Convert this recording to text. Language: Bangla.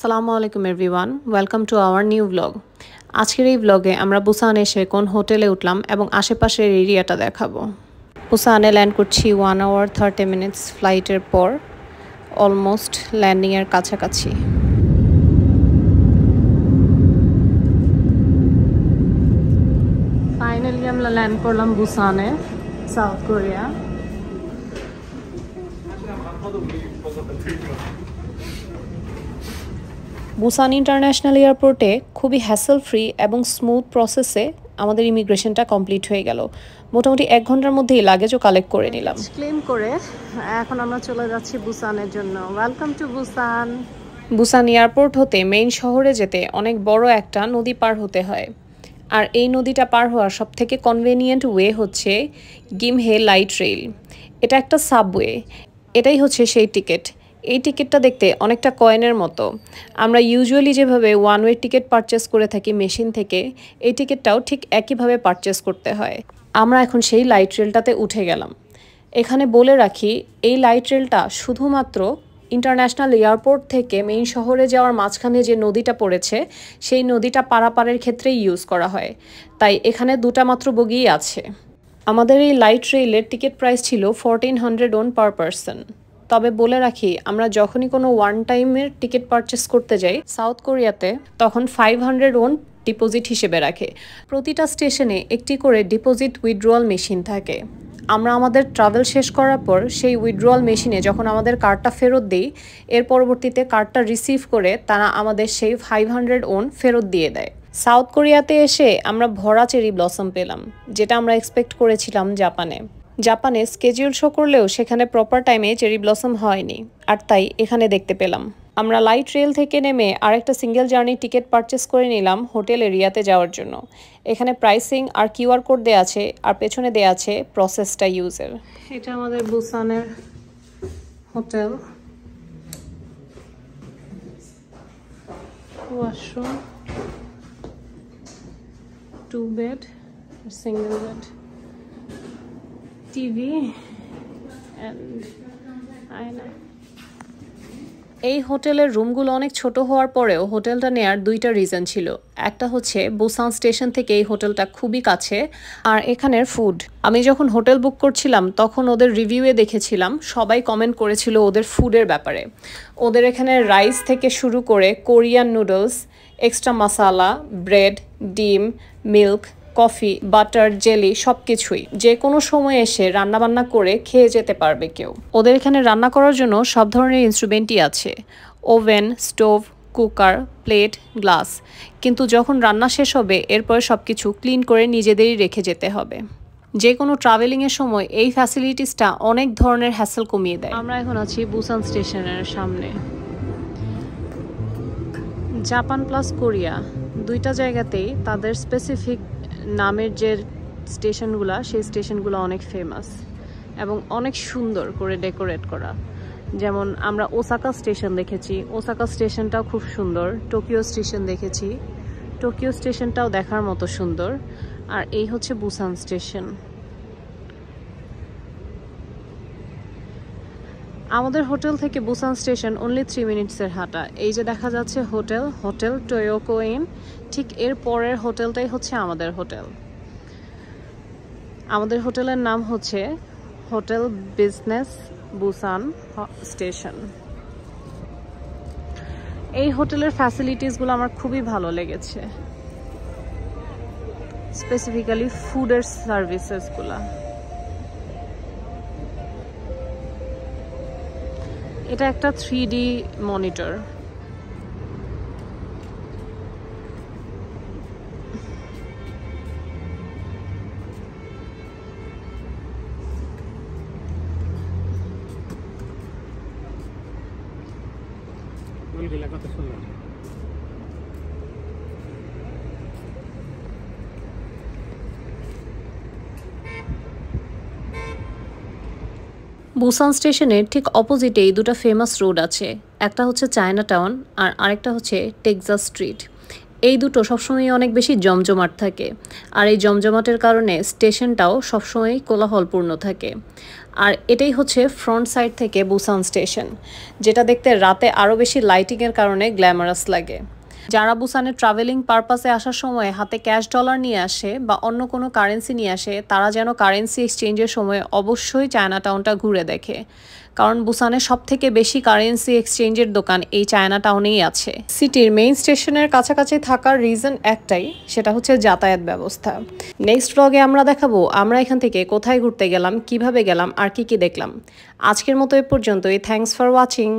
আসসালামু আলাইকুম everyone, welcome to our new blog. আজকের এই ব্লগে আমরা বুসান এসে কোন হোটেলে উঠলাম এবং আশেপাশের এরিয়াটা দেখাবো। বুসানে ল্যান্ড করছি 1 hour 30 minutes ফ্লাইটের পর, অলমোস্ট ল্যান্ডিংয়ের কাছাকাছি। ফাইনালি আমরা ল্যান্ড করলাম বুসানে, সাউথ কোরিয়া। বুসান ইন্টারন্যাশনাল এয়ারপোর্টে খুবই হ্যাসেল ফ্রি এবং স্মুথ প্রসেসে আমাদের ইমিগ্রেশনটা কমপ্লিট হয়ে গেল। মোটামুটি 1 ঘন্টার মধ্যেই লাগেজও কালেক্ট করে নিলাম। ক্লেম করে এখন আমরা চলে যাচ্ছি বুসানের জন্য। Welcome to Busan. Busan airport হতে মেইন শহরে যেতে অনেক বড় একটা নদী পার হতে হয়, আর এই নদীটা পার হওয়ার সবথেকে কনভেনিয়েন্ট ওয়ে হচ্ছে গিমহে লাইট রেল। এটা একটা সাবওয়ে, এটাই হচ্ছে সেই টিকিট। এই টিকিটটা দেখতে অনেকটা কয়েনের মতো। আমরা ইউজুয়ালি যেভাবে ওয়ান ওয়ে টিকিট পারচেস করে থাকি মেশিন থেকে, এই টিকিটটাও ঠিক একইভাবে পারচেস করতে হয়। আমরা এখন সেই লাইট রেলটাতে উঠে গেলাম। এখানে বলে রাখি, এই লাইট রেলটা শুধুমাত্র ইন্টারন্যাশনাল এয়ারপোর্ট থেকে মেইন শহরে যাওয়ার মাঝখানে যে নদীটা পড়েছে, সেই নদীটা পারাপারের ক্ষেত্রেই ইউজ করা হয়। তাই এখানে দুটা মাত্র বগিই আছে। আমাদের এই লাইট রেলের টিকিট প্রাইস ছিল 1400 won পার পারসন। তবে বলে রাখি, আমরা যখনই কোনো ওয়ান টাইমের টিকিট পারচেস করতে যাই সাউথ কোরিয়াতে, তখন 500 won ডিপোজিট হিসেবে রাখে। প্রতিটা স্টেশনে একটি করে ডিপোজিট উইথড্রয়াল মেশিন থাকে। আমরা আমাদের ট্রাভেল শেষ করার পর সেই উইথড্রয়াল মেশিনে যখন আমাদের কার্ডটা ফেরত দিই, এর পরবর্তীতে কার্ডটা রিসিভ করে তারা আমাদের সেই 500 won ফেরত দিয়ে দেয়। সাউথ কোরিয়াতে এসে আমরা ভরা চেরি ব্লসম পেলাম, যেটা আমরা এক্সপেক্ট করেছিলাম জাপানে স্কেজিউল শো করলেও সেখানে প্রপার টাইমে চেরি ব্লসম হয়নি, আর তাই এখানে দেখতে পেলাম। আমরা লাইট রেল থেকে নেমে আরেকটা সিঙ্গেল জার্নি টিকিট পারচেস করে নিলাম হোটেল এরিয়াতে যাওয়ার জন্য। এখানে প্রাইসিং আর কিউআর কোড দেয়া আছে, আর পেছনে দেয়া আছে প্রসেসটা ইউজের। এটা আমাদের বুসানের hotel, washroom, 2 bed, single bed, TV and আয়না। এই হোটেলের রুমগুলো অনেক ছোট হওয়ার পরেও হোটেলটা নেয়ার দুইটা রিজন ছিল। একটা হচ্ছে বুসান স্টেশন থেকে এই হোটেলটা খুবই কাছে, আর এখানের ফুড। আমি যখন হোটেল বুক করছিলাম তখন ওদের রিভিউয়ে দেখেছিলাম সবাই কমেন্ট করেছিল ওদের ফুডের ব্যাপারে। ওদের এখানে রাইস থেকে শুরু করে কোরিয়ান নুডলস, এক্সট্রা মশালা, ব্রেড, ডিম, মিল্ক, কফি, বাটার, জেলি সব কিছুই যে কোনো সময় এসে রান্নাবান্না করে খেয়ে যেতে পারবে কেউ। ওদের এখানে রান্না করার জন্য সব ধরনের ইনস্ট্রুমেন্টই আছে, oven, stove, cooker, plate, glass. কিন্তু যখন রান্না শেষ হবে এরপর সব কিছু ক্লিন করে নিজেদেরই রেখে যেতে হবে। যে কোনো ট্রাভেলিংয়ের সময় এই ফ্যাসিলিটিসটা অনেক ধরনের হ্যাসেল কমিয়ে দেয়। আমরা এখন আছি বুসান স্টেশনের সামনে। জাপান প্লাস কোরিয়া দুইটা জায়গাতেই তাদের স্পেসিফিক নামের যে স্টেশনগুলো, সেই স্টেশনগুলো অনেক ফেমাস এবং অনেক সুন্দর করে ডেকোরেট করা। যেমন আমরা ওসাকা স্টেশন দেখেছি, ওসাকা স্টেশনটাও খুব সুন্দর। টোকিও স্টেশন দেখেছি, টোকিও স্টেশনটাও দেখার মতো সুন্দর। আর এই হচ্ছে বুসান স্টেশন। আমাদের হোটেল থেকে বুসান স্টেশন অনলি 3 মিনিটসের হাঁটা। এই যে দেখা যাচ্ছে হোটেল টোয়োকো ইন, ঠিক এর পরের হোটেলটাই হচ্ছে আমাদের হোটেল। আমাদের হোটেলের নাম হচ্ছে হোটেল বিজনেস বুসান স্টেশন। এই হোটেলের ফ্যাসিলিটিসগুলো আমার খুবই ভালো লেগেছে, স্পেসিফিক্যালি ফুডের সার্ভিসেসগুলো। এটা একটা 3D মনিটর। বুসান স্টেশনের ঠিক অপোজিটেই দুটো ফেমাস রোড আছে। একটা হচ্ছে চায়না টাউন আর আরেকটা হচ্ছে টেক্সাস স্ট্রিট। এই দুটো সবসময় অনেক বেশি জমজমাট থাকে, আর এই জমজমাটের কারণে স্টেশনটাও সবসময় কোলাহলপূর্ণ থাকে। আর এটাই হচ্ছে ফ্রন্ট সাইড থেকে বুসান স্টেশন, যেটা দেখতে রাতে আরও বেশি লাইটিংয়ের কারণে গ্ল্যামারাস লাগে। যারা বুসানে ট্রাভেলিং পারপাসে আসার সময় হাতে ক্যাশ ডলার নিয়ে আসে বা অন্য কোনো কারেন্সি নিয়ে আসে, তারা যেন কারেন্সি এক্সচেঞ্জের সময় অবশ্যই চায়না টাউনটা ঘুরে দেখে, কারণ বুসানে সবথেকে বেশি কারেন্সি এক্সচেঞ্জের দোকান এই চায়না টাউনেই আছে। সিটির মেইন স্টেশনের কাছাকাছি থাকার রিজন একটাই, সেটা হচ্ছে যাতায়াত ব্যবস্থা। নেক্সট ব্লগে আমরা দেখাবো আমরা এখান থেকে কোথায় ঘুরতে গেলাম, কিভাবে গেলাম আর কি কি দেখলাম। আজকের মতো এ পর্যন্তই। Thanks for watching.